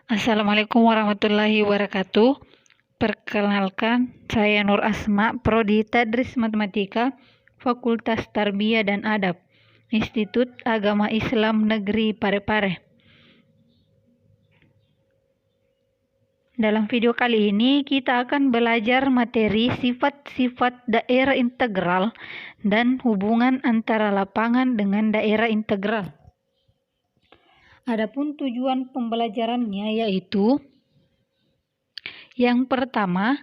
Assalamualaikum warahmatullahi wabarakatuh. Perkenalkan, saya Nur Asma, Prodi Tadris Matematika, Fakultas Tarbiyah dan Adab, Institut Agama Islam Negeri Parepare. Dalam video kali ini kita akan belajar materi sifat-sifat daerah integral dan hubungan antara lapangan dengan daerah integral. Adapun tujuan pembelajarannya yaitu yang pertama,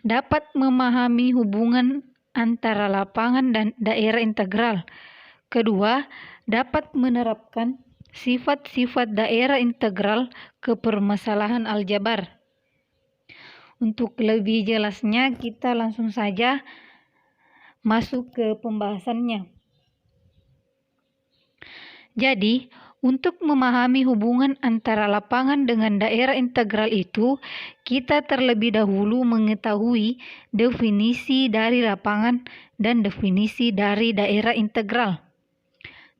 dapat memahami hubungan antara lapangan dan daerah integral. Kedua, dapat menerapkan sifat-sifat daerah integral ke permasalahan aljabar. Untuk lebih jelasnya, kita langsung saja masuk ke pembahasannya. Jadi, untuk memahami hubungan antara lapangan dengan daerah integral itu, kita terlebih dahulu mengetahui definisi dari lapangan dan definisi dari daerah integral.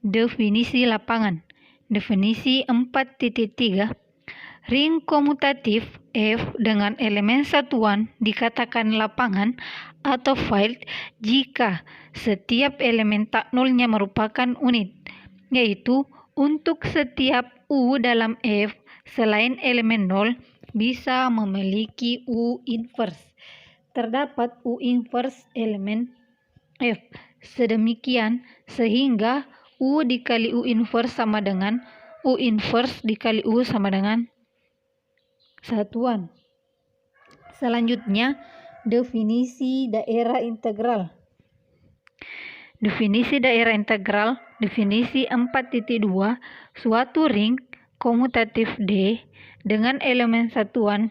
Definisi lapangan. Definisi 4.3. Ring komutatif F dengan elemen satuan dikatakan lapangan atau field jika setiap elemen tak nolnya merupakan unit, yaitu untuk setiap U dalam F selain elemen nol bisa memiliki U inverse. Terdapat U inverse elemen F. Sedemikian sehingga U dikali U inverse sama dengan U inverse dikali U sama dengan satuan. Selanjutnya, definisi daerah integral. Definisi daerah integral, definisi 4.2, suatu ring komutatif D dengan elemen satuan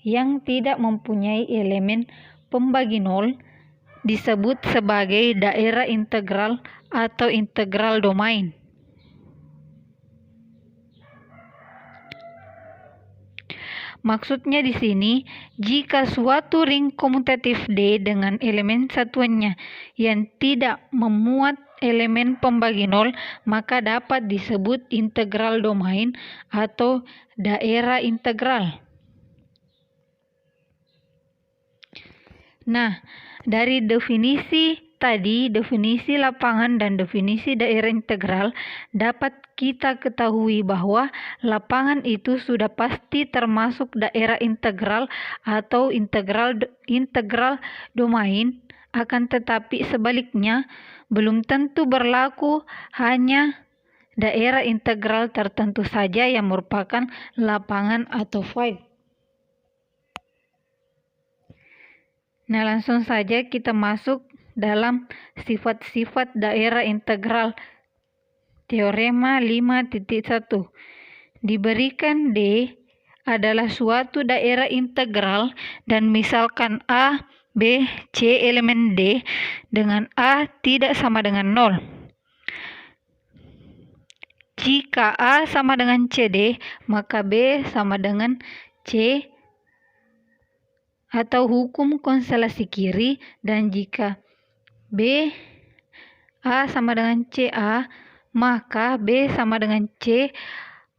yang tidak mempunyai elemen pembagi nol disebut sebagai daerah integral atau integral domain. Maksudnya di sini, jika suatu ring komutatif D dengan elemen satuannya yang tidak memuat elemen pembagi nol, maka dapat disebut integral domain atau daerah integral. Nah, dari definisi tadi, definisi lapangan dan definisi daerah integral, dapat kita ketahui bahwa lapangan itu sudah pasti termasuk daerah integral atau integral domain, akan tetapi sebaliknya belum tentu berlaku, hanya daerah integral tertentu saja yang merupakan lapangan atau field. Nah, langsung saja kita masuk dalam sifat-sifat daerah integral. Teorema 5.1. Diberikan D adalah suatu daerah integral dan misalkan A, B, C elemen D dengan A tidak sama dengan 0. Jika A sama dengan CD, maka B sama dengan C atau hukum konstelasi kiri, dan jika B A sama dengan CA, maka B sama dengan C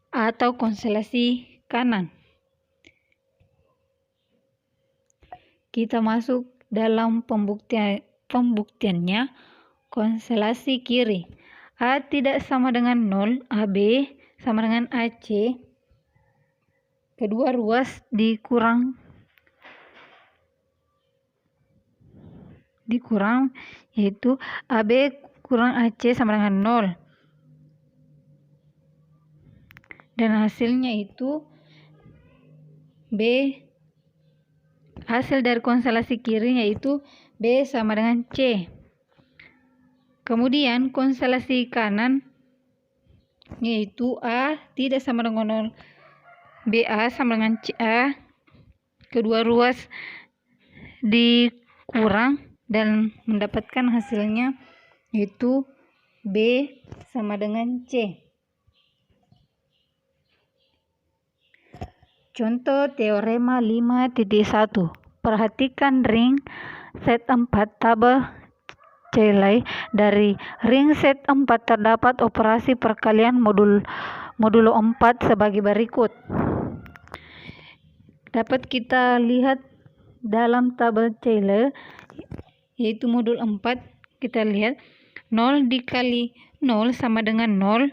atau konstelasi kanan. Kita masuk dalam pembuktiannya. Konstelasi kiri. A tidak sama dengan 0, AB sama dengan AC. Kedua ruas dikurang yaitu AB kurang AC sama dengan 0. Dan hasilnya itu B, hasil dari konstelasi kiri yaitu B sama dengan C. Kemudian konstelasi kanan yaitu A tidak sama dengan 0, BA sama dengan CA. Kedua ruas dikurang dan mendapatkan hasilnya yaitu B sama dengan C. Contoh teorema 5.1. Perhatikan ring set 4 tabel Cayley. Dari ring set 4 terdapat operasi perkalian modulo 4 sebagai berikut. dapat kita lihat dalam tabel Taylor, yaitu modul 4. Kita lihat 0 dikali 0 sama dengan 0.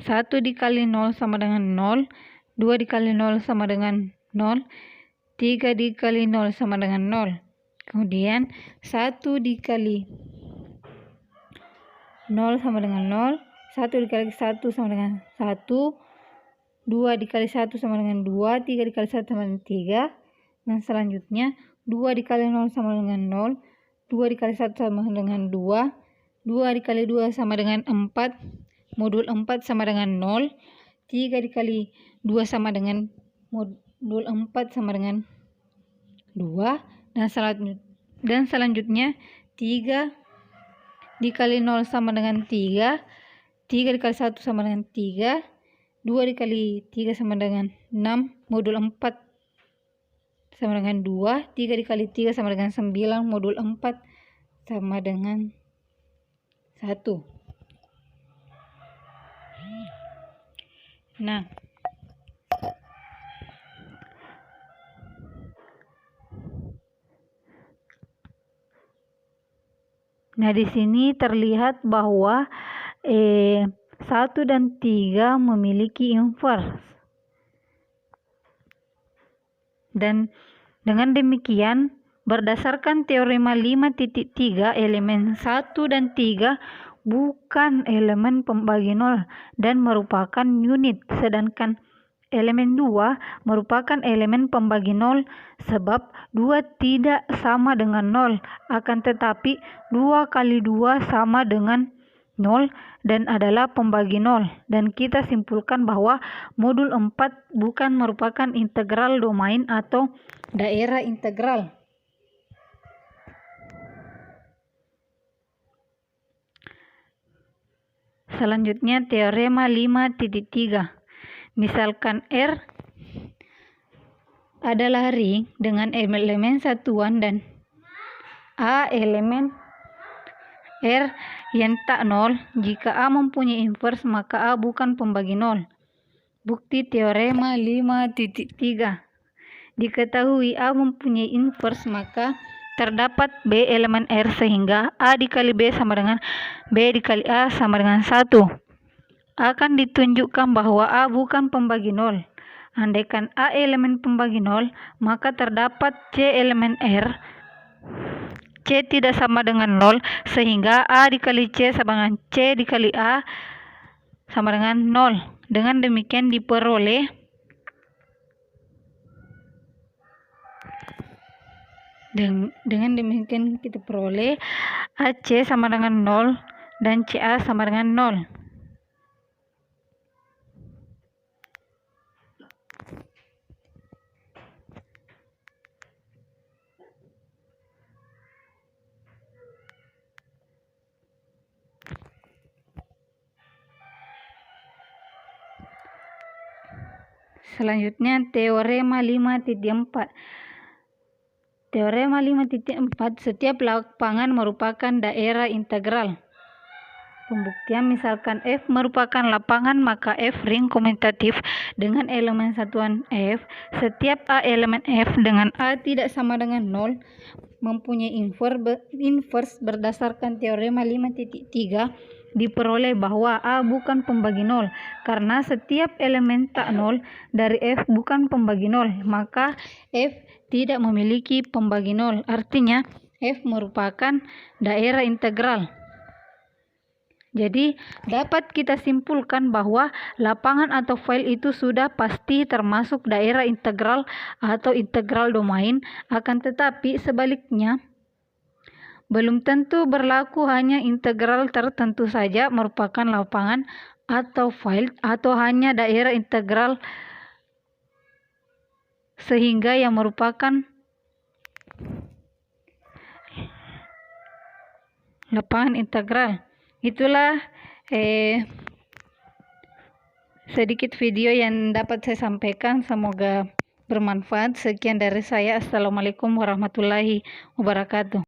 1 dikali 0 sama dengan 0, 2 dikali 0 sama dengan 0, 3 dikali 0 sama dengan 0. Kemudian 1 dikali 0 sama dengan 0, 1 dikali 1 sama dengan 1, 2 dikali 1 sama dengan 2, 3 dikali 1 sama dengan 3, dan selanjutnya 2 dikali 0 sama dengan 0, 2 dikali 1 sama dengan 2, 2 dikali 2 sama dengan 4, modul 4 sama dengan 0, 3 dikali 2 sama dengan modul 4 sama dengan 2, dan selanjutnya 3 dikali 0 sama dengan 3, 3 dikali 1 sama dengan 3, 2 dikali 3 sama dengan 6, modul 4 sama dengan 2, 3 dikali 3 sama dengan 9, modul 4 sama dengan 1. Nah, di sini terlihat bahwa 1 dan 3 memiliki inverse. Dan dengan demikian, berdasarkan teorema 5.3, elemen 1 dan 3 bukan elemen pembagi nol dan merupakan unit, sedangkan elemen 2 merupakan elemen pembagi nol sebab 2 tidak sama dengan 0, akan tetapi 2 kali 2 sama dengan 0 dan adalah pembagi 0. Dan kita simpulkan bahwa modul 4 bukan merupakan integral domain atau daerah integral. Selanjutnya teorema 5.3. Misalkan R adalah ring dengan elemen satuan dan A elemen R yang tak nol. Jika A mempunyai inverse, maka A bukan pembagi nol. Bukti teorema 5.3. Diketahui A mempunyai inverse, maka terdapat B elemen R sehingga A dikali B sama dengan B dikali A sama dengan 1. Akan ditunjukkan bahwa A bukan pembagi nol. Andaikan A elemen pembagi nol, maka terdapat C elemen R. C tidak sama dengan 0, sehingga A dikali C sama dengan C dikali A sama dengan 0. Dengan demikian diperoleh kita peroleh AC sama dengan 0 dan CA sama dengan 0. Selanjutnya teorema 5.4. Teorema 5.4, setiap lapangan merupakan daerah integral. Pembuktian, misalkan F merupakan lapangan, maka F ring komutatif dengan elemen satuan F. Setiap A elemen F dengan A tidak sama dengan 0 mempunyai inverse berdasarkan teorema 5.3. Diperoleh bahwa A bukan pembagi nol karena setiap elemen tak nol dari F bukan pembagi nol, maka F tidak memiliki pembagi nol. Artinya F merupakan daerah integral. Jadi dapat kita simpulkan bahwa lapangan atau file itu sudah pasti termasuk daerah integral atau integral domain, akan tetapi sebaliknya belum tentu berlaku, hanya integral tertentu saja merupakan lapangan atau file atau hanya daerah integral sehingga yang merupakan lapangan integral. Itulah sedikit video yang dapat saya sampaikan, semoga bermanfaat. Sekian dari saya. Assalamualaikum warahmatullahi wabarakatuh.